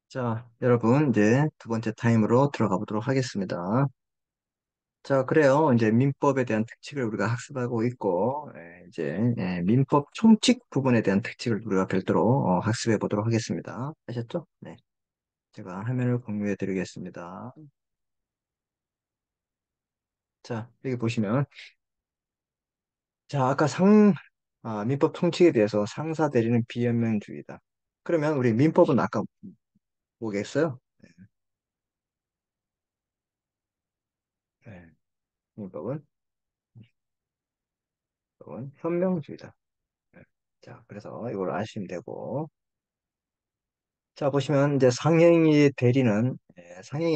자, 여러분, 이제 두 번째 타임으로 들어가 보도록 하겠습니다. 자, 그래요. 이제 민법에 대한 특칙을 우리가 학습하고 있고, 이제 민법 총칙 부분에 대한 특칙을 우리가 별도로 학습해 보도록 하겠습니다. 아셨죠? 네. 제가 화면을 공유해 드리겠습니다. 자, 여기 보시면, 자, 민법 총칙에 대해서 상사 대리는 비현명주의다. 그러면 우리 민법은 아까 뭐겠어요? 네. 민법은 현명주의다. 네. 자, 그래서 이걸 아시면 되고. 자, 보시면 이제 상행위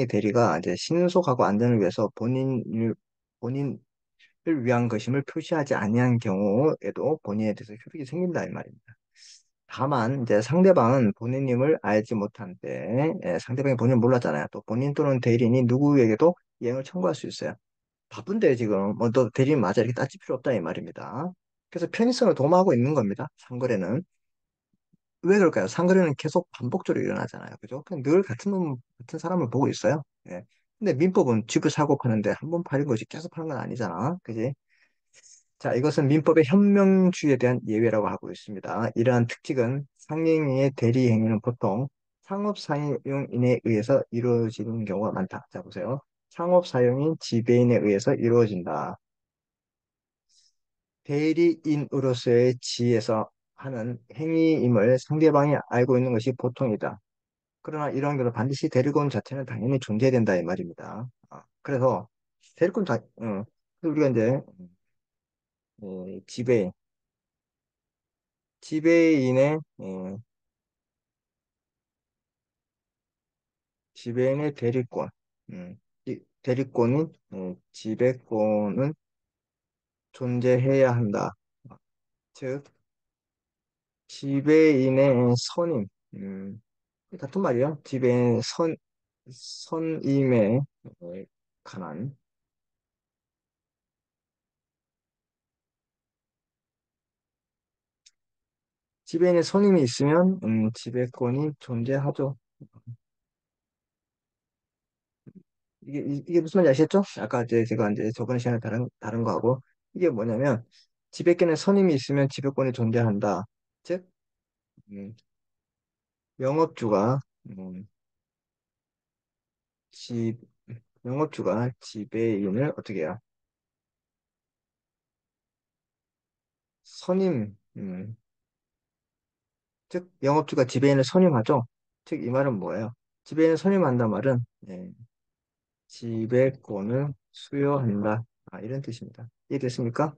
대리가 이제 신속하고 안전을 위해서 본인을 위한 것임을 표시하지 아니한 경우에도 본인에 대해서 효력이 생긴다 이 말입니다. 다만 이제 상대방은 본인임을 알지 못한 때, 상대방이 본인을 몰랐잖아요. 또 본인 또는 대리인이 누구에게도 이행을 청구할 수 있어요. 바쁜데 지금 뭐 너 대리인 맞아 이렇게 따질 필요 없다 이 말입니다. 그래서 편의성을 도모하고 있는 겁니다. 상거래는. 왜 그럴까요? 상거래는 계속 반복적으로 일어나잖아요. 그죠? 그냥 늘 같은 사람을 보고 있어요. 예. 근데 민법은 집을 사고 파는데 한 번 팔린 거지 계속 파는 건 아니잖아. 그지? 자, 이것은 민법의 현명주의에 대한 예외라고 하고 있습니다. 이러한 특징은 상행위의 대리 행위는 보통 상업사용인에 의해서 이루어지는 경우가 많다. 자, 보세요. 상업사용인 지배인에 의해서 이루어진다. 대리인으로서의 지위에서 하는 행위임을 상대방이 알고 있는 것이 보통이다. 그러나 이러한 경우 반드시 대리권 자체는 당연히 존재해야 된다 이 말입니다. 그래서 대리권 자, 그래서 우리가 이제 지배인, 지배인의 지배인의 대리권, 이 대리권이 지배권은 존재해야 한다. 즉 지배인의 선임, 같은 말이요. 지배인 선임에 관한 지배인의 선임이 있으면 지배권이 존재하죠. 이게 무슨 말인지 아시겠죠? 아까 이제 제가 이제 저번 시간에 다른 거하고 이게 뭐냐면 지배권의 선임이 있으면 지배권이 존재한다. 즉 음, 영업주가 음, 지 영업주가 지배인을 어떻게 해요? 선임 즉 영업주가 지배인을 선임하죠. 즉 이 말은 뭐예요? 지배인을 선임한단 말은 지배권을 수여한다. 이런 뜻입니다. 이해됐습니까?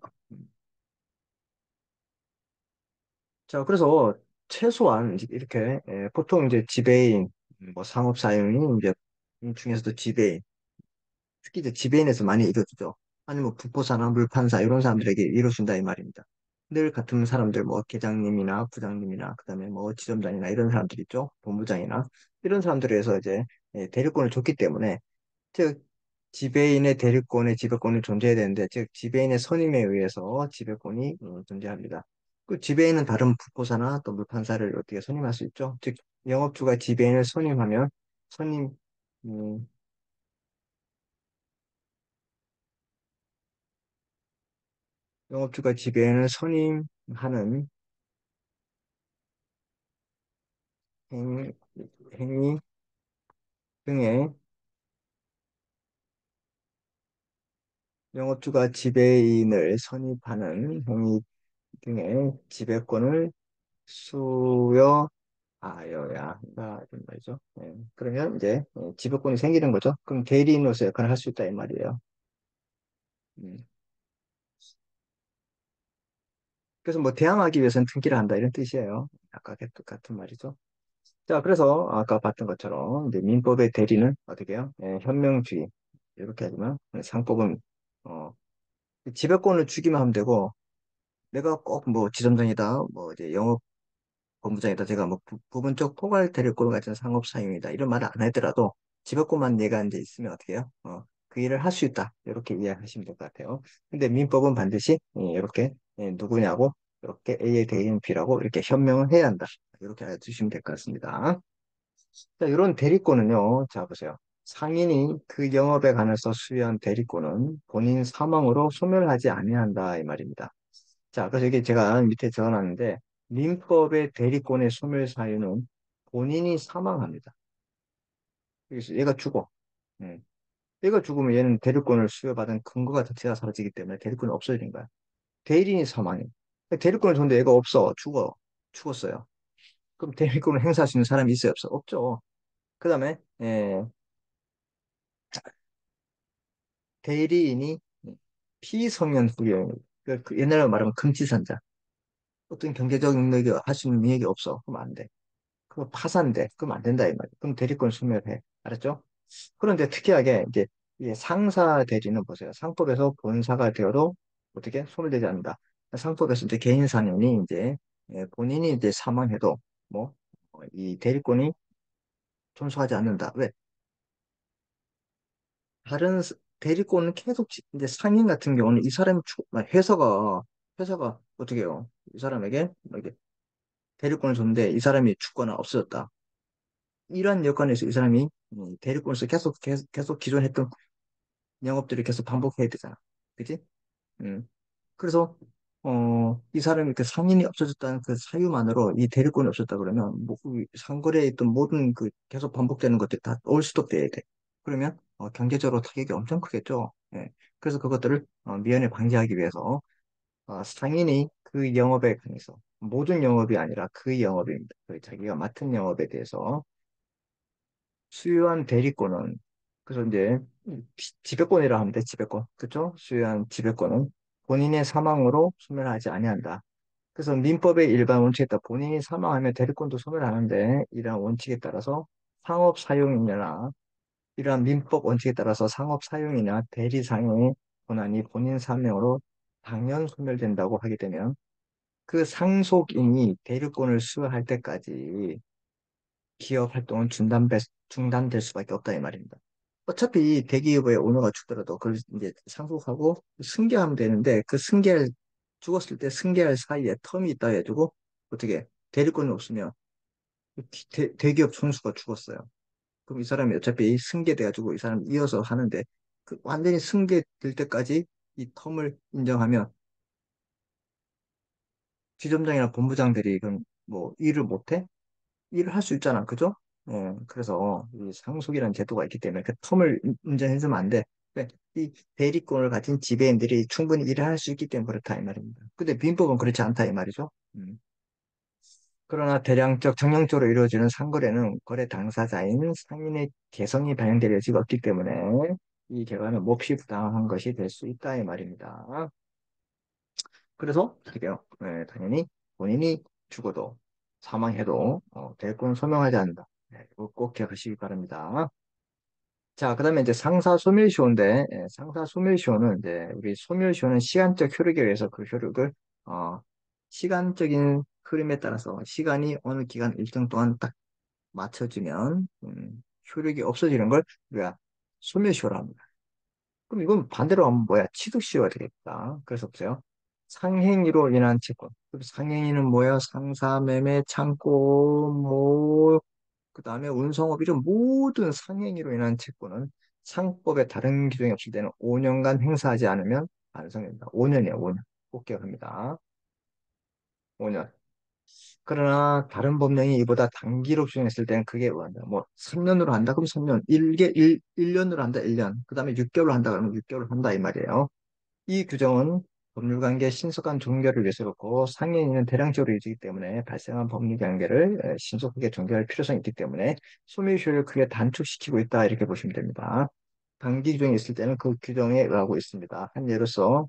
자, 그래서 최소한 이렇게 보통 이제 지배인, 뭐 상업사용인 이제 중에서도 지배인, 특히 이제 지배인에서 많이 이루어지죠. 아니면 뭐 부포사나 물판사 이런 사람들에게 이루어진다 이 말입니다. 늘 같은 사람들 뭐 계장님이나 부장님이나 그다음에 뭐 지점장이나 이런 사람들 있죠. 본부장이나 이런 사람들에 서 이제 대리권을 줬기 때문에 즉 지배인의 대리권의 지배권이 존재해야 되는데 즉 지배인의 선임에 의해서 지배권이 존재합니다. 그 지배인은 다른 부포사나 또 물판사를 어떻게 선임할 수 있죠? 즉 영업주가 지배인을 선임하면 선임 음, 영업주가 지배인을 선임하는 행, 행위 등의 영업주가 지배인을 선임하는 행위 등의 지배권을 수여하여야 한다 이런 말이죠. 그러면 이제 지배권이 생기는 거죠. 그럼 대리인으로서 역할을 할 수 있다 이 말이에요. 음. 그래서 뭐 대항하기 위해서는 등기를 한다 이런 뜻이에요. 아까 같은 말이죠. 자, 그래서 아까 봤던 것처럼 이제 민법의 대리는 어떻게 해요? 현명주의 이렇게 하지만 상법은 어, 지배권을 주기만 하면 되고 내가 꼭 뭐 지점장이다, 뭐 이제 영업 본부장이다, 제가 뭐 부분적 포괄 대리권을 가진 상업 사용이다 이런 말을 안 하더라도 지배권만 얘가 이제 있으면 어떻게 해요? 그 일을 할 수 있다 이렇게 이해하시면 될 것 같아요. 근데 민법은 반드시 이렇게 누구냐고 이렇게 A에 대인 B라고 이렇게 현명을 해야 한다 이렇게 알아두시면 될 것 같습니다. 자, 이런 대리권은요, 자, 보세요. 상인이 그 영업에 관해서 수여한 대리권은 본인 사망으로 소멸하지 아니한다, 이 말입니다. 자, 그래서 이게 제가 밑에 적어놨는데, 민법의 대리권의 소멸 사유는 본인이 사망합니다. 그래서 얘가 죽어. 음. 얘가 죽으면 얘는 대리권을 수여받은 근거가 자체가 사라지기 때문에 대리권이 없어지는 거야. 대리인이 사망해. 대리권을 줬는데 얘가 없어. 죽어. 죽었어요. 그럼 대리권을 행사할 수 있는 사람이 있어요? 없어? 없죠. 그 다음에, 대리인이 피성년 후에, 그 옛날에 말하면 금치산자. 어떤 경제적 능력이 할 수 있는 능력이 없어. 그럼 안 돼. 그럼 파산돼. 그럼 안 된다, 이 말이야. 그럼 대리권 소멸해. 알았죠? 그런데 특이하게, 이제, 이 상사 대리는 보세요. 상법에서 본사가 되어도 어떻게 소멸되지 않는다. 상법에서 이제 개인 사년이 이제, 본인이 이제 사망해도, 뭐, 이 대리권이 존속하지 않는다. 왜? 대리권은 계속, 이제 상인 같은 경우는 이 사람이 회사가 어떻게 해요? 이 사람에게, 뭐 이게 대리권을 줬는데 이 사람이 죽거나 없어졌다. 이러한 여건에서 이 사람이 대리권에서 계속 기존 했던 영업들을 계속 반복해야 되잖아. 그지? 음. 그래서, 이 사람이 그 상인이 없어졌다는 그 사유만으로 이 대리권이 없었다 그러면, 뭐, 그 상거래에 있던 모든 그 계속 반복되는 것들이 다 올스톱 돼야 돼. 그러면, 경제적으로 타격이 엄청 크겠죠. 예. 그래서 그것들을, 미연에 방지하기 위해서, 상인이 그 영업에 관해서, 모든 영업이 아니라 그 영업입니다. 그 자기가 맡은 영업에 대해서 수요한 대리권은, 그래서 이제 지배권이라 하면 돼, 지배권. 그죠? 수요한 지배권은 본인의 사망으로 소멸하지 아니한다. 그래서 민법의 일반 원칙에 따라 본인이 사망하면 대리권도 소멸하는데, 이러한 원칙에 따라서 상업 사용이나 이러한 민법 원칙에 따라서 상업 사용이나 대리상의 권한이 본인 사명으로 당연 소멸된다고 하게 되면 그 상속인이 대리권을 수여할 때까지 기업 활동은 중단될 수밖에 없다 이 말입니다. 어차피 대기업의 오너가 죽더라도 그걸 이제 상속하고 승계하면 되는데 그 죽었을 때 승계할 사이에 텀이 있다 해가지고 어떻게 대리권이 없으면 대기업 총수가 죽었어요. 그럼 이 사람이 어차피 승계돼가지고 이 사람 이어서 하는데 그 완전히 승계될 때까지 이 텀을 인정하면 지점장이나 본부장들이 그럼 뭐 일을 못해? 일을 할 수 있잖아. 그죠? 그래서 이 상속이라는 제도가 있기 때문에 그 텀을 인정해주면 안 돼. 이 대리권을 가진 지배인들이 충분히 일을 할 수 있기 때문에 그렇다 이 말입니다. 근데 민법은 그렇지 않다 이 말이죠. 그러나 대량적 정량적으로 이루어지는 상거래는 거래 당사자인 상인의 개성이 반영될 여지가 없기 때문에 이 결과는 몹시 부당한 것이 될 수 있다 이 말입니다. 그래서 어떻게 해요? 당연히 본인이 죽어도 사망해도 대권 소명하지 않는다. 네, 이거 꼭 기억하시기 바랍니다. 자, 그다음에 이제 상사 소멸시효인데 상사 소멸시효는 이제 우리 소멸시효는 시간적 효력에 의해서 그 효력을 어, 시간적인 흐름에 따라서 시간이 어느 기간 일정 동안 딱 맞춰지면 효력이 없어지는 걸 우리가 소멸시효라 합니다. 그럼 이건 반대로 하면 뭐야? 취득시효가 되겠다. 그래서 보세요. 상행위로 인한 채권. 그럼 상행위는 뭐야? 상사, 매매, 창고, 뭐, 그 다음에 운송업 이런 모든 상행위로 인한 채권은 상법에 다른 규정이 없을 때는 5년간 행사하지 않으면 반성됩니다. 5년이에요, 5년. 꼭 기억합니다. 5년. 그러나 다른 법령이 이보다 단기로 규정했을 때는 그게 뭐 3년으로 한다? 그럼 3년. 1년으로 한다? 1년. 그 다음에 6개월로 한다? 그러면 6개월 한다? 이 말이에요. 이 규정은 법률관계의 신속한 종결을 위해서 그렇고 상행위는 대량적으로 이루어지기 때문에 발생한 법률관계를 신속하게 종결할 필요성이 있기 때문에 소멸시효를 크게 단축시키고 있다 이렇게 보시면 됩니다. 단기 규정이 있을 때는 그 규정에 의하고 있습니다. 한 예로서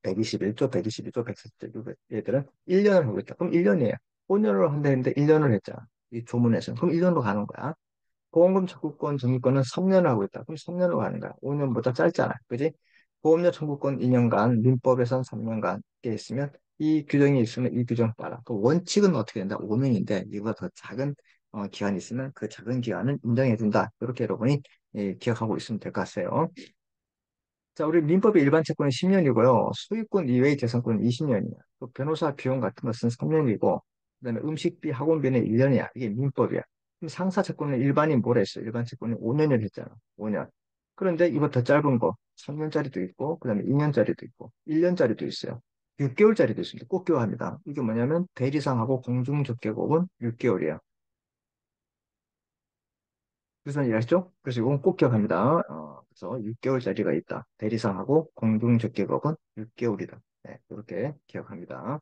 121조, 122조, 140조 얘들은 1년을 하고 있다. 그럼 1년이에요. 5년으로 한다 했는데 1년을 했잖아. 이 조문에서는. 그럼 1년으로 가는 거야. 보험금 청구권, 정기권은 3년을 하고 있다. 그럼 3년으로 가는 거야. 5년보다 짧잖아. 그지? 보험료 청구권 2년간, 민법에선 3년간 게 있으면 이 규정이 있으면 이 규정 따라. 그 원칙은 어떻게 된다? 5년인데 이거보다 더 작은 기간이 있으면 그 작은 기간은 인정해준다. 이렇게 여러분이 기억하고 있으면 될 것 같아요. 자, 우리 민법의 일반 채권은 10년이고요. 소유권 이외의 재산권은 20년이야. 또 변호사 비용 같은 것은 3년이고, 그다음에 음식비, 학원비는 1년이야. 이게 민법이야. 그럼 상사 채권은 일반인 뭐라 했어? 일반 채권이 5년을 했잖아. 5년. 그런데 이거 더 짧은 거 3년짜리도 있고 그다음에 2년짜리도 있고 1년짜리도 있어요. 6개월짜리도 있습니다. 꼭 기억합니다. 이게 뭐냐면 대리상하고 공중접객업은 6개월이에요. 무슨 일 아시죠? 그래서 이건 꼭 기억합니다. 그래서 6개월짜리가 있다. 대리상하고 공중접객업은 6개월이다. 네, 이렇게 기억합니다.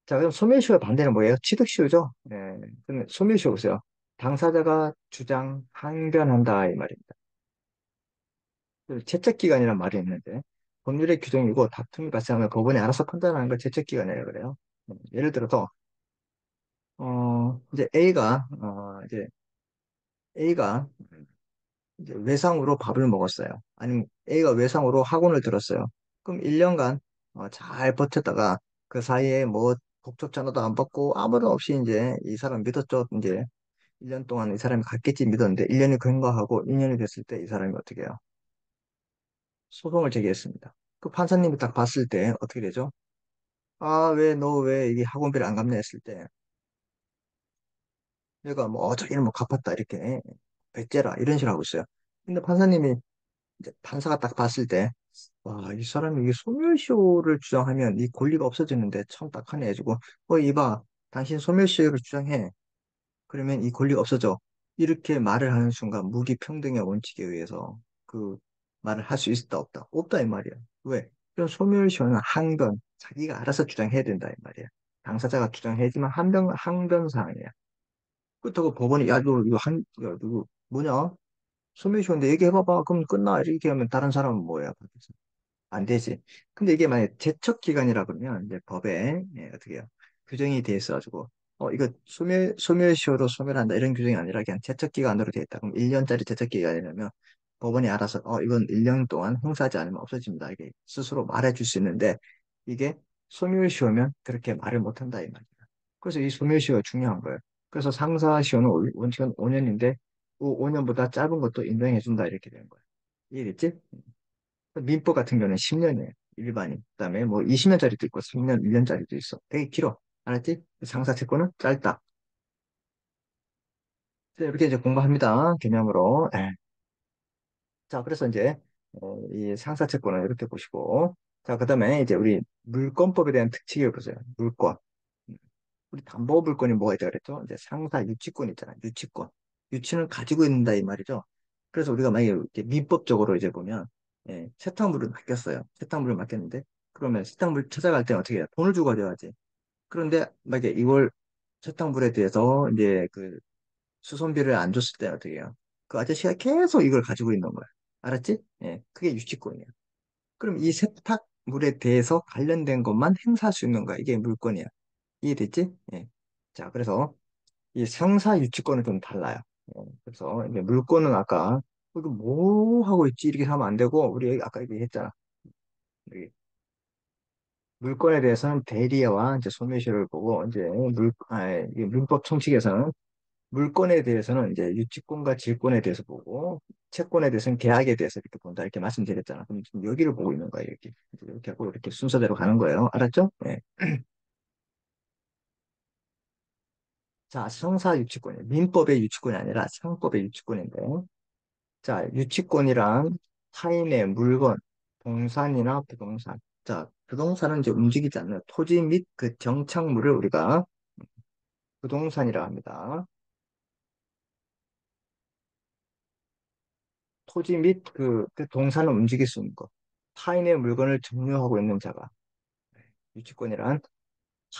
자, 그럼 소멸시효의 반대는 뭐예요? 취득시효죠? 네, 그럼 소멸시효 보세요. 당사자가 주장 항변한다 이 말입니다. 그 채택기간이란 말이 있는데 법률의 규정이고 다툼이 발생하면 법원이 알아서 판단하는 걸 채택기간이라고 그래요. 예를 들어서 이제 A가 이제 외상으로 밥을 먹었어요. 아니면 A가 외상으로 학원을 들었어요. 그럼 1년간 잘 버텼다가 그 사이에 뭐 독촉 전화도 안 받고 아무도 없이 이제 이 사람 믿었죠. 이제 1년 동안 이 사람이 갔겠지 믿었는데 1년이 근거하고 2년이 됐을 때 이 사람이 어떻게 해요? 소송을 제기했습니다. 그 판사님이 딱 봤을 때 어떻게 되죠? 아, 왜 너 왜 이게 학원비를 안 갚냐 했을 때 내가 뭐 어차피 뭐 갚았다 이렇게 배째라 이런 식으로 하고 있어요. 근데 판사님이 이제 판사가 딱 봤을 때 와, 이 사람이 이게 소멸시효를 주장하면 이 권리가 없어지는데 참 딱하네 해가지고 이봐 당신 소멸시효를 주장해. 그러면 이 권리가 없어져. 이렇게 말을 하는 순간 무기평등의 원칙에 의해서 그 말을 할 수 있다 없다? 없다 이 말이야. 왜? 이런 소멸시효는 항변, 자기가 알아서 주장해야 된다 이 말이야. 당사자가 주장해야지만 항변 사항이야. 그렇다고 법원이 야, 너 이거 야, 누구 뭐냐? 소멸시효인데 얘기해봐봐. 그럼 끝나. 이렇게 하면 다른 사람은 뭐야? 안 되지. 근데 이게 만약에 제척 기간이라 그러면 이제 법에 어떻게 해요? 규정이 돼 있어가지고 이거 소멸시효로 소멸한다 이런 규정이 아니라 그냥 제척 기간으로 돼 있다. 그럼 1년짜리 제척 기간이라면 법원이 알아서 이건 1년 동안 행사하지 않으면 없어집니다. 이게 스스로 말해줄 수 있는데 이게 소멸시효면 그렇게 말을 못한다 이 말이야. 그래서 이 소멸시효가 중요한 거예요. 그래서 상사시효는 원칙은 5년인데 5년보다 짧은 것도 인정해준다 이렇게 되는 거예요. 이해됐지? 민법 같은 경우는 10년이에요. 일반인. 그다음에 뭐 20년짜리도 있고 3년, 1년짜리도 있어. 되게 길어. 알았지? 상사 채권은 짧다. 그래서 이렇게 이제 공부합니다. 개념으로. 예. 자, 그래서 이제 이 상사 채권을 이렇게 보시고 자, 그다음에 이제 우리 물권법에 대한 특징을 보세요. 물권. 우리 담보물권이 뭐가 있다 그랬죠? 이제 상사 유치권 있잖아. 유치권. 유치는 가지고 있는다 이 말이죠. 그래서 우리가 만약에 이렇게 민법적으로 이제 보면 세탁물을 맡겼어요. 세탁물을 맡겼는데 그러면 세탁물 찾아갈 때 어떻게 해요? 돈을 주고 가져야지. 그런데 만약에 이걸 세탁물에 대해서 이제 그 수선비를 안 줬을 때 어떻게 해요? 그 아저씨가 계속 이걸 가지고 있는 거야. 알았지? 예, 그게 유치권이야. 그럼 이 세탁물에 대해서 관련된 것만 행사할 수 있는 거야. 이게 물권이야. 이해됐지? 예. 자, 그래서 이 상사 유치권은 좀 달라요. 그래서 이제 물권은 아까 이거 뭐 하고 있지? 이렇게 하면 안 되고 우리 아까 얘기했잖아. 여기 물권에 대해서는 대리와 이제 소멸시효를 보고 이제 이 민법 총칙에서는 물권에 대해서는 이제 유치권과 질권에 대해서 보고 채권에 대해서는 계약에 대해서 이렇게 본다 이렇게 말씀드렸잖아. 그럼 지금 여기를 보고 있는 거예요. 이렇게 하고 이렇게 순서대로 가는 거예요. 알았죠? 네. 자, 성사 유치권, 민법의 유치권이 아니라 상법의 유치권인데, 자, 유치권이란 타인의 물건, 동산이나 부동산. 자, 부동산은 이제 움직이지 않는 토지 및 그 정착물을 우리가 부동산이라 합니다. 토지 및 그 동산을 움직일 수 있는 것. 타인의 물건을 점유하고 있는 자가. 유치권이란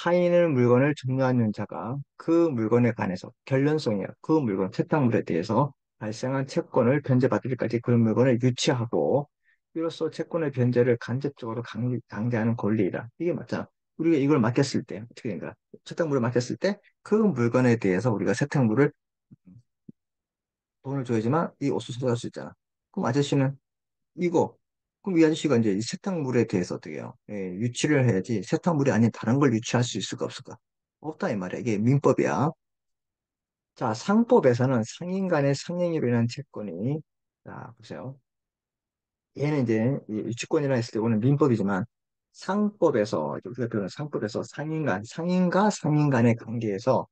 타인의 물건을 점유하는 자가 그 물건에 관해서 결론성이야. 그 물건, 세탁물에 대해서 발생한 채권을 변제받을 때까지 그 물건을 유치하고 이로써 채권의 변제를 간접적으로 강제하는 권리이다. 이게 맞잖아. 우리가 이걸 맡겼을 때 어떻게 된가? 세탁물을 맡겼을 때 그 물건에 대해서 우리가 세탁물을 돈을 줘야지만 이 옷을 사갈 수 있잖아. 그럼 아저씨는 이거 그럼 이 아저씨가 이제 이 세탁물에 대해서 어떻게 해요? 유치를 해야지 세탁물이 아닌 다른 걸 유치할 수 있을까 없을까? 없다 이 말이야. 이게 민법이야. 자, 상법에서는 상인 간의 상행위로 인한 채권이 자, 보세요. 얘는 이제 이 유치권이라 했을 때 오는 민법이지만 상법에서 이제 우리가 배우는 상법에서 상인 간의 관계에서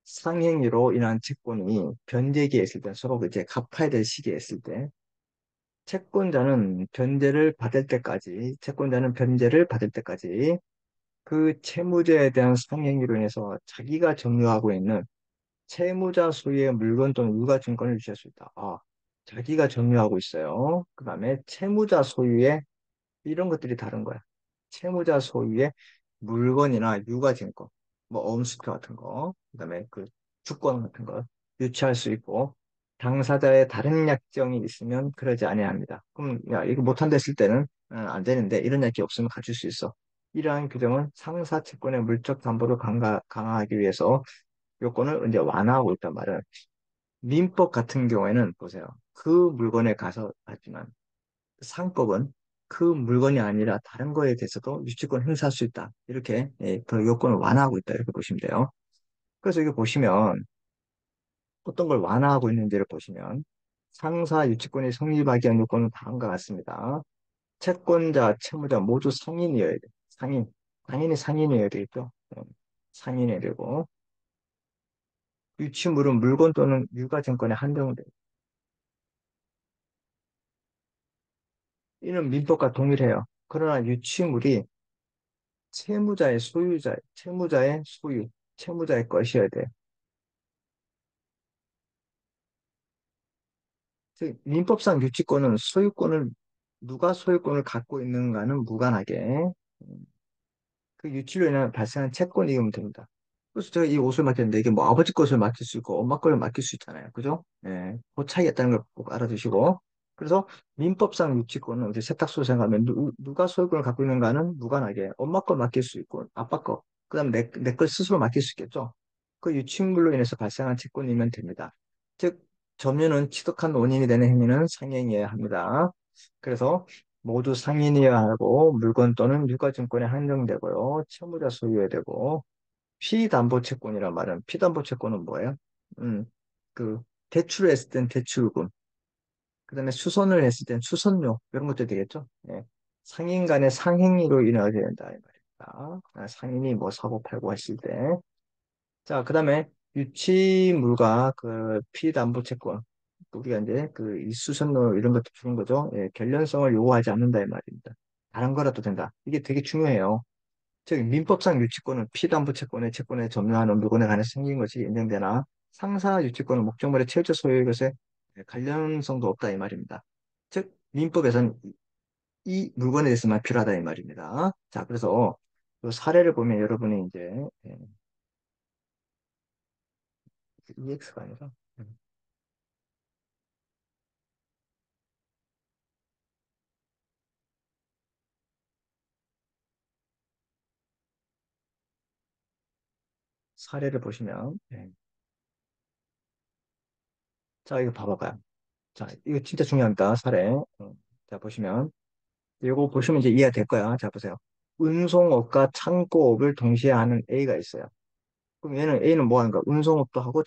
상행위로 인한 채권이 변제기에 있을 때 서로 이제 갚아야 될 시기에 있을 때 채권자는 변제를 받을 때까지 그 채무자에 대한 상행위로 인해서 자기가 점유하고 있는 채무자 소유의 물건 또는 유가증권을 유지할 수 있다. 아, 자기가 점유하고 있어요. 그 다음에 채무자 소유의 이런 것들이 다른 거야. 채무자 소유의 물건이나 유가증권, 뭐 엄수표 같은 거, 그다음에 그 주권 같은 거 유치할 수 있고 당사자의 다른 약정이 있으면 그러지 아니합니다. 그럼 야 이거 못한다 했을 때는 안 되는데 이런 약정이 없으면 가질 수 있어. 이러한 규정은 상사 채권의 물적 담보를 강화하기 위해서 요건을 이제 완화하고 있단 말은 민법 같은 경우에는 보세요. 그 물건에 가서 하지만 상법은 그 물건이 아니라 다른 거에 대해서도 유치권 행사할 수 있다. 이렇게 그 요건을 완화하고 있다. 이렇게 보시면 돼요. 그래서 이거 보시면 어떤 걸 완화하고 있는지를 보시면 상사 유치권이 성립하기 위한 요건은 다음과 같습니다. 채권자, 채무자 모두 상인이어야 돼. 상인. 당연히 상인이어야 되겠죠. 상인이어야 되고 유치물은 물건 또는 유가증권에 한정돼. 이는 민법과 동일해요. 그러나 유치물이 채무자의 소유, 채무자의 것이어야 돼. 즉, 민법상 유치권은 누가 소유권을 갖고 있는가는 무관하게 그 유치로 인해 발생한 채권이으면 됩니다. 그래서 제가 이 옷을 맡겼는데 이게 뭐 아버지 것을 맡길 수 있고 엄마 것을 맡길 수 있잖아요. 그죠? 예. 그 차이가 있다는 걸 꼭 알아두시고. 그래서 민법상 유치권은 이제 세탁소 생각하면 누가 소유권을 갖고 있는가는 무관하게 엄마 걸 맡길 수 있고 아빠 거, 그다음 내 걸 스스로 맡길 수 있겠죠. 그 유치물로 인해서 발생한 채권이면 됩니다. 즉, 점유는 취득한 원인이 되는 행위는 상행해야 합니다. 그래서 모두 상인이어야 하고 물건 또는 유가증권에 한정되고요. 채무자 소유해야 되고 피담보채권이란 말은 피담보채권은 뭐예요? 음, 그 대출을 했을 땐 대출금, 그다음에 수선을 했을 땐 수선료 이런 것도 되겠죠. 예. 상인 간의 상행위로 인하게 된다 이 말입니다. 상인이 뭐 사고 팔고 했을 때. 자, 그다음에 유치물과 그 피담보채권 우리가 이제 그 수선료 이런 것도 주는 거죠. 예, 결련성을 요구하지 않는다 이 말입니다. 다른 거라도 된다. 이게 되게 중요해요. 즉 민법상 유치권은 피담보 채권에 점유하는 물건에 관해 생긴 것이 인정되나 상사 유치권은 목적물의 최저 소유의 것에 관련성도 없다 이 말입니다. 즉 민법에서는 이 물건에 대해서만 필요하다 이 말입니다. 자, 그래서 이 사례를 보면 여러분이 이제 EX가 아니라 사례를 보시면 자, 이거 봐봐봐요. 자, 이거 진짜 중요합니다. 사례. 자, 보시면 이거 보시면 이제 이해가 될 거야. 자, 보세요. 운송업과 창고업을 동시에 하는 A가 있어요. 그럼 A는 뭐 하는가? 운송업도 하고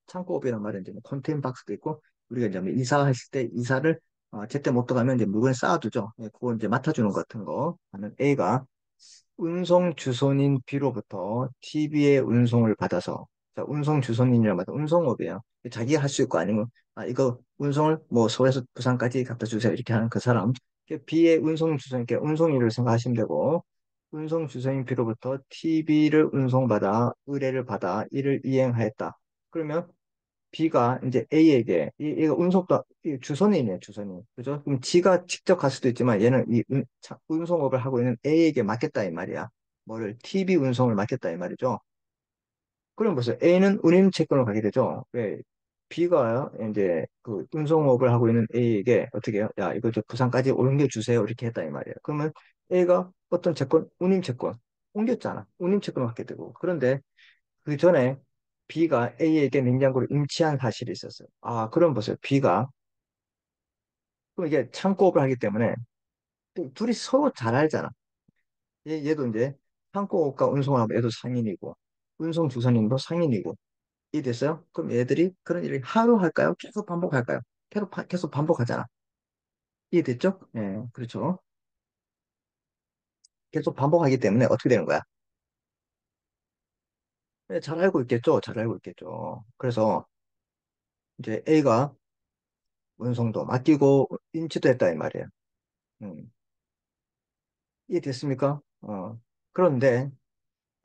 창고업이란 말은 이제 뭐 컨테인 박스도 있고, 우리가 이제 뭐 이사하실 때 이사를 제때 못 들어가면 이제 물건을 쌓아두죠. 예, 그거 이제 맡아주는 것 같은 거 하는 A가 운송 주선인 B로부터 TV의 운송을 받아서, 자, 운송 주선인이란 말은 운송업이에요. 자기가 할 수 있고 아니면 이거 운송을 뭐 서울에서 부산까지 갖다 주세요 이렇게 하는 그 사람. B의 운송 주선인께 운송일을 생각하시면 되고, 운송 주선인 B로부터 TV를 운송받아 의뢰를 받아 이를 이행하였다. 그러면 B가 이제 A에게 얘가 운송도 주선인이에요, 주선인. 그죠? 그럼 지가 직접 갈 수도 있지만 얘는 운송업을 하고 있는 A에게 맡겼다 이 말이야. 뭐를 TV 운송을 맡겼다 이 말이죠. 그럼 보세요. A는 운임 채권을 가게 되죠. 왜? B가 이제 그 운송업을 하고 있는 A에게 어떻게 해요? 야, 이거 저 부산까지 옮겨주세요. 이렇게 했다 이 말이에요. 그러면 A가 어떤 채권? 운임 채권. 옮겼잖아. 운임 채권을 갖게 되고. 그런데 그 전에 B가 A에게 냉장고를 임치한 사실이 있었어요. 아, 그럼 보세요. 그럼 이게 창고업을 하기 때문에 둘이 서로 잘 알잖아. 얘도 이제 창고업과 운송을 하면 얘도 상인이고, 운송 주선인도 상인이고, 이해됐어요? 그럼 얘들이 그런 일을 하루 할까요? 계속 반복할까요? 계속 반복하잖아. 이해됐죠? 예, 그렇죠. 계속 반복하기 때문에 어떻게 되는 거야? 네, 잘 알고 있겠죠? 잘 알고 있겠죠. 그래서 이제 A가 운송도 맡기고 인지도 했다 이 말이에요. 음, 이해됐습니까? 그런데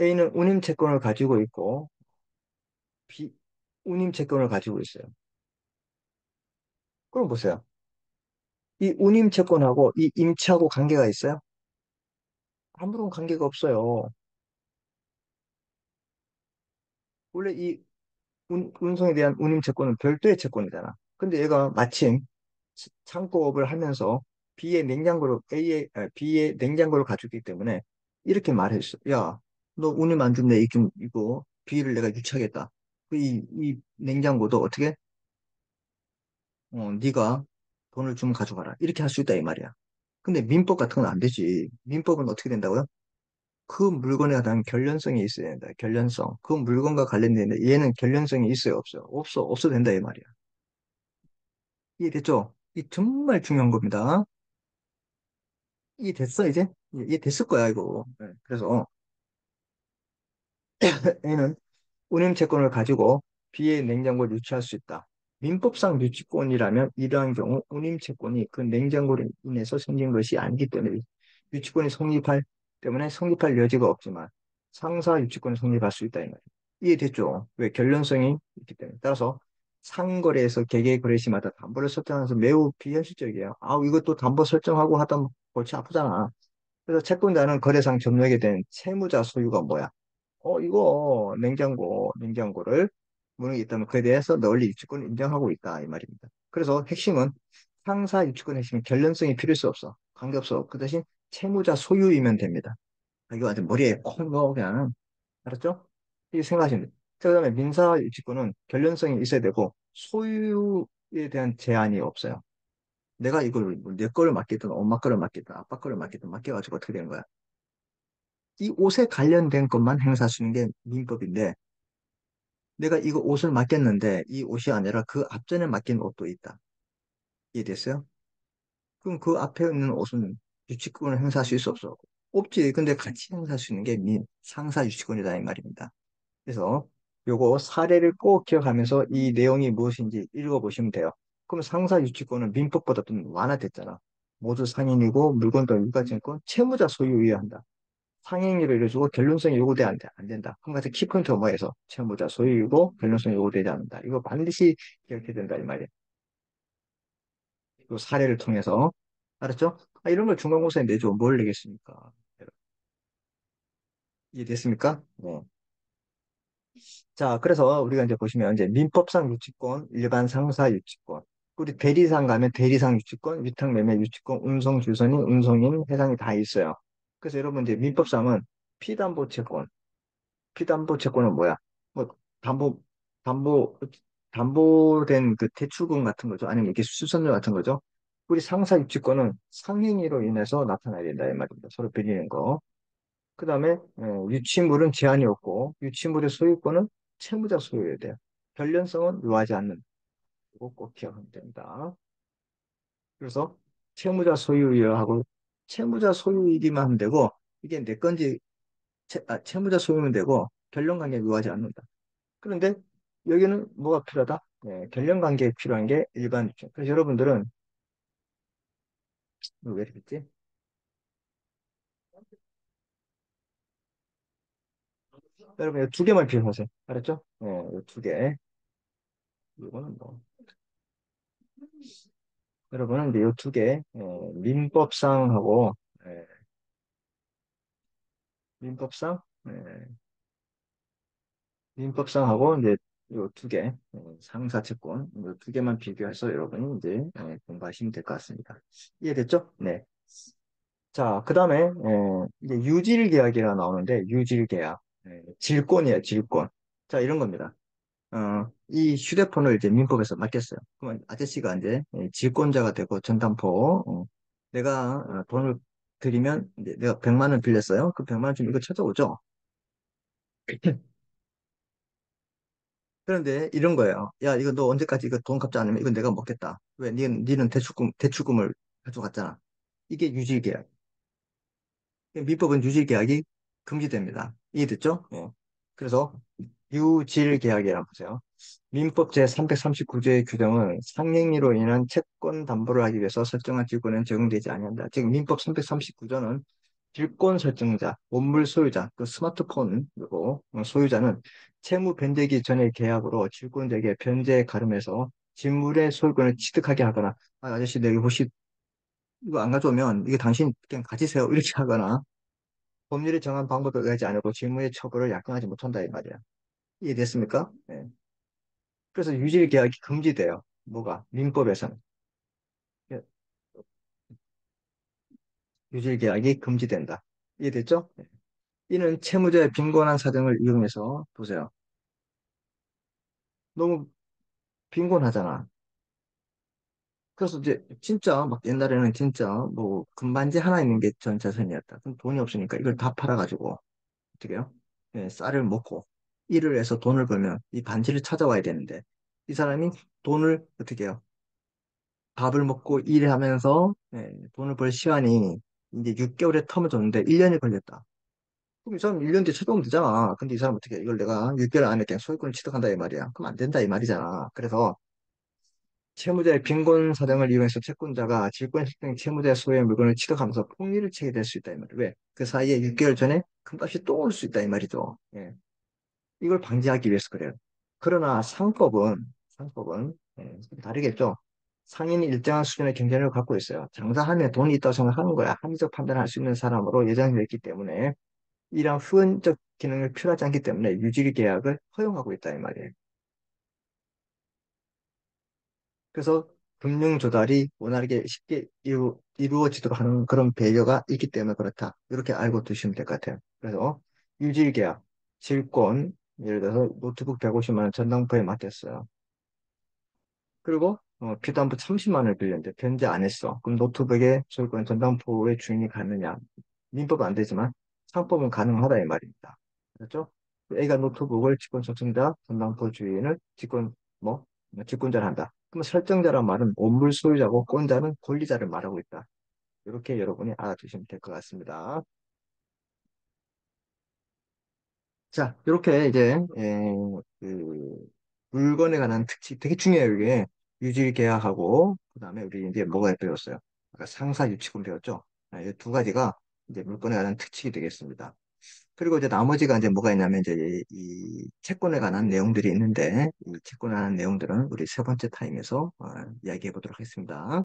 A는 운임 채권을 가지고 있고 B 운임 채권을 가지고 있어요. 그럼 보세요. 이 운임 채권하고 이 임차하고 관계가 있어요? 아무런 관계가 없어요. 원래 이 운송에 대한 운임 채권은 별도의 채권이잖아. 근데 얘가 마침 창고업을 하면서 B의 냉장고를 가지고 있기 때문에 이렇게 말했어. 야, 너 운임 안 준대. 이거 B를 내가 유치하겠다. 이 냉장고도 어떻게? 네가 돈을 좀 가져가라. 이렇게 할 수 있다 이 말이야. 근데 민법 같은 건 안 되지. 민법은 어떻게 된다고요? 그 물건에 대한 결련성이 있어야 된다. 결련성. 그 물건과 관련되는데 얘는 결련성이 있어요, 없어요? 없어도 된다 이 말이야. 이해됐죠? 이 정말 중요한 겁니다. 이해됐어 이제? 이해됐을 거야 이거. 네. 그래서 A는 운임 채권을 가지고 B의 냉장고를 유치할 수 있다. 민법상 유치권이라면 이러한 경우 운임 채권이 그 냉장고로 인해서 생긴 것이 아니기 때문에 유치권이 성립할 여지가 없지만 상사 유치권이 성립할 수 있다 이 말이에요. 이해됐죠? 왜 결론성이 있기 때문에. 따라서 상거래에서 개개 거래시마다 담보를 설정하면서 매우 비현실적이에요. 이것도 담보 설정하고 하다 보면 골치 아프잖아. 그래서 채권자는 거래상 점유하게 된 채무자 소유가 뭐야? 이거 냉장고를 문에 있다면 그에 대해서 널리 유치권을 인정하고 있다 이 말입니다. 그래서 핵심은 상사 유치권 핵심은 결론성이 필요할 수 없어. 관계없어. 그 대신 채무자 소유이면 됩니다. 이거 아주 머리에 콕 넣어 그냥 알았죠? 이게 생각하시면 돼요. 자, 그다음에 민사 유치권은 결론성이 있어야 되고 소유에 대한 제한이 없어요. 내가 이걸 뭐내 거를 맡기든 엄마 거를 맡기든 아빠 거를 맡기든 맡겨가지고 어떻게 되는 거야? 이 옷에 관련된 것만 행사할 수 있는 게 민법인데 내가 이거 옷을 맡겼는데 이 옷이 아니라 그 앞전에 맡긴 옷도 있다. 이해됐어요? 그럼 그 앞에 있는 옷은 유치권을 행사할 수 없어. 없지. 근데 같이 행사할 수 있는 게 상사 유치권이다 이 말입니다. 그래서 요거 사례를 꼭 기억하면서 이 내용이 무엇인지 읽어보시면 돼요. 그럼 상사 유치권은 민법보다 좀 완화됐잖아. 모두 상인이고 물건도 유가증권, 채무자 소유여야 한다. 상행위를 이뤄주고 결론성이 요구돼 안 된다. 한 가지 키포인트가 뭐해서 채무자 소유이고 결론성이 요구되지 않는다. 이거 반드시 기억해야 된다 이 말이에요. 이 사례를 통해서 알았죠? 이런 걸 중간고사에 내줘 뭘 내겠습니까? 이해됐습니까? 네. 자, 그래서 우리가 이제 보시면 이제 민법상 유치권, 일반 상사 유치권, 우리 대리상 가면 대리상 유치권, 위탁매매 유치권, 운송주선인, 운송인, 해상이 다 있어요. 그래서 여러분 이제 민법상은 피담보채권, 피담보채권은 뭐야? 뭐 담보 담보 담보된 그 대출금 같은 거죠. 아니면 이렇게 수선료 같은 거죠. 우리 상사 유치권은 상행위로 인해서 나타나야 된다 이 말입니다. 서로 빌리는 거. 그다음에 유치물은 제한이 없고 유치물의 소유권은 채무자 소유여야 돼요. 변련성은 요하지 않는 거 꼭 기억하면 됩니다. 그래서 채무자 하고 채무자 소유이기만 하면 되고 이게 내 건지 채무자 소유면 되고 변론관계에 요하지 않는다. 그런데 여기는 뭐가 필요하다? 네, 결련 관계에 필요한 게 일반 유치. 그래서 여러분들은 이거 왜 이랬지? 여러분 이두 개만 기억하세요. 알았죠? 이두 개. 이거는 뭐 여러분은 이제 이 두 개, 민법상하고, 예, 민법상, 예, 민법상하고 이제 이 두 개, 상사채권, 이 두 개만 비교해서 여러분이 이제 공부하시면 될 것 같습니다. 이해됐죠? 네. 자, 그 다음에, 이제 유질계약이라 나오는데, 유질계약. 질권이에요, 질권. 자, 이런 겁니다. 이 휴대폰을 이제 민법에서 맡겼어요. 그러면 아저씨가 이제 질권자가 되고 전담포, 내가 돈을 드리면 이제 내가 100만 원 빌렸어요. 그 100만 원 좀 이거 찾아오죠. 그런데 이런 거예요. 야, 이거 너 언제까지 이거 돈 갚지 않으면 이건 내가 먹겠다. 왜? 니는 대출금을 가져갔잖아. 이게 유질계약. 민법은 유질계약이 금지됩니다. 이해됐죠? 그래서 유질 계약이라고 보세요. 민법 제339조의 규정은 상행위로 인한 채권 담보를 하기 위해서 설정한 질권은 적용되지 아니한다. 즉 민법 339조는 질권 설정자, 원물 소유자, 그 스마트폰 그리고 소유자는 채무 변제기 전의 계약으로 질권자에게 변제에 가름해서 진물의 소유권을 취득하게 하거나 아저씨 내가 혹시 이거 안 가져오면 이게 당신 그냥 가지세요 이렇게 하거나 법률이 정한 방법에 의하지 않고 질무의 처벌을 약정하지 못한다 이 말이야. 이해됐습니까? 네. 그래서 유질 계약이 금지돼요. 뭐가? 민법에서는. 예, 유질 계약이 금지된다. 이해됐죠? 네. 이는 채무자의 빈곤한 사정을 이용해서 보세요. 너무 빈곤하잖아. 그래서 이제 진짜 막 옛날에는 진짜 뭐 금반지 하나 있는 게 전 재산이었다. 그럼 돈이 없으니까 이걸 다 팔아가지고 어떻게 해요? 예, 쌀을 먹고 일을 해서 돈을 벌면 이 반지를 찾아와야 되는데 이 사람이 돈을 어떻게 해요? 밥을 먹고 일하면서 돈을 벌 시간이 이제 6개월의 텀을 줬는데 1년이 걸렸다. 그럼 이 사람 1년 뒤에 찾아오면 되잖아. 근데 이 사람 어떻게 해? 이걸 내가 6개월 안에 그냥 소유권을 취득한다 이 말이야. 그럼 안 된다 이 말이잖아. 그래서 채무자의 빈곤 사정을 이용해서 채권자가 질권식등 채무자의 소유의 물건을 취득하면서 폭리를 치게 될 수 있다 이 말이야. 왜? 그 사이에 6개월 전에 금값이 또 올 수 있다 이 말이죠. 예. 이걸 방지하기 위해서 그래요. 그러나 상법은 좀 다르겠죠. 상인이 일정한 수준의 경제력을 갖고 있어요. 장사하면 돈이 있다고 생각하는 거야. 합리적 판단을 할 수 있는 사람으로 예정되어 있기 때문에 이러한 후원적 기능을 필요하지 않기 때문에 유지 계약을 허용하고 있다 이 말이에요. 그래서 금융 조달이 원활하게 쉽게 이루어지도록 하는 그런 배려가 있기 때문에 그렇다. 이렇게 알고 두시면 될 것 같아요. 그래서 유지 계약, 질권, 예를 들어서 노트북 150만 원 전당포에 맡겼어요. 그리고 피도한부 30만 원을 빌렸는데 변제 안 했어. 그럼 노트북의 소유권 전담포의 주인이 가느냐? 민법은 안 되지만 상법은 가능하다 이 말입니다. 그렇죠? A가 노트북을 직권 설정자, 전담포 주인을 뭐 직권자를 한다. 그럼 설정자란 말은 원물 소유자고 권자는 권리자를 말하고 있다. 이렇게 여러분이 알아두시면 될 것 같습니다. 자, 이렇게 이제 그 물건에 관한 특징 되게 중요해요, 이게. 유지 계약하고 그다음에 우리 이제 뭐가 배웠어요? 아까 상사 유치권 배웠죠? 이두 가지가 이제 물건에 관한 특징이 되겠습니다. 그리고 이제 나머지가 이제 뭐가 있냐면 이제 이 채권에 관한 내용들이 있는데 이 채권에 관한 내용들은 우리 세 번째 타임에서 이야기해 보도록 하겠습니다.